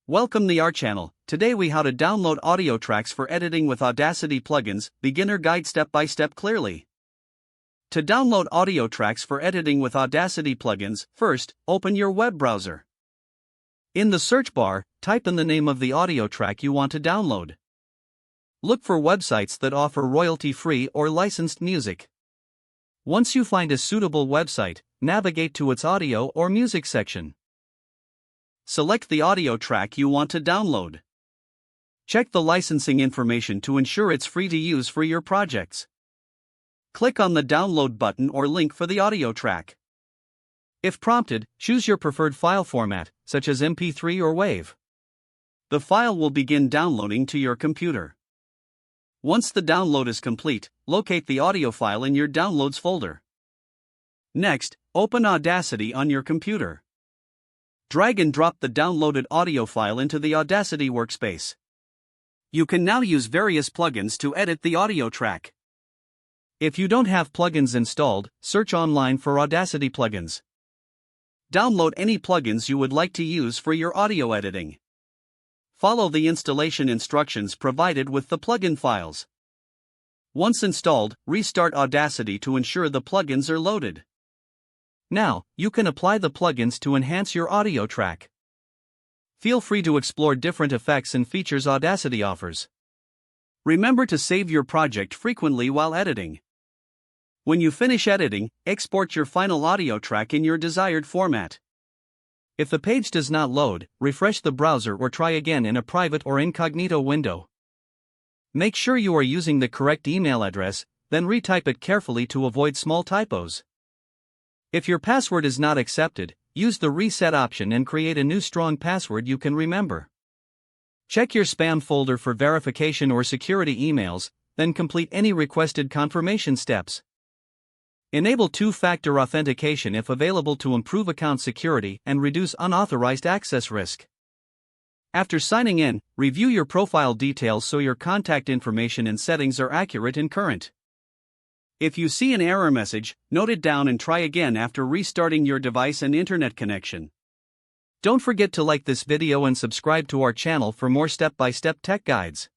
Welcome to our channel. Today we how to download audio tracks for editing with Audacity plugins, beginner guide step by step clearly. To download audio tracks for editing with Audacity plugins, first, open your web browser. In the search bar, type in the name of the audio track you want to download. Look for websites that offer royalty-free or licensed music. Once you find a suitable website, navigate to its audio or music section. Select the audio track you want to download. Check the licensing information to ensure it's free to use for your projects. Click on the download button or link for the audio track. If prompted, choose your preferred file format, such as MP3 or WAV. The file will begin downloading to your computer. Once the download is complete, locate the audio file in your Downloads folder. Next, open Audacity on your computer. Drag and drop the downloaded audio file into the Audacity workspace. You can now use various plugins to edit the audio track. If you don't have plugins installed, search online for Audacity plugins. Download any plugins you would like to use for your audio editing. Follow the installation instructions provided with the plugin files. Once installed, restart Audacity to ensure the plugins are loaded. Now, you can apply the plugins to enhance your audio track. Feel free to explore different effects and features Audacity offers. Remember to save your project frequently while editing. When you finish editing, export your final audio track in your desired format. If the page does not load, refresh the browser or try again in a private or incognito window. Make sure you are using the correct email address, then retype it carefully to avoid small typos. If your password is not accepted, use the reset option and create a new strong password you can remember. Check your spam folder for verification or security emails, then complete any requested confirmation steps. Enable two-factor authentication if available to improve account security and reduce unauthorized access risk. After signing in, review your profile details so your contact information and settings are accurate and current. If you see an error message, note it down and try again after restarting your device and internet connection. Don't forget to like this video and subscribe to our channel for more step-by-step tech guides.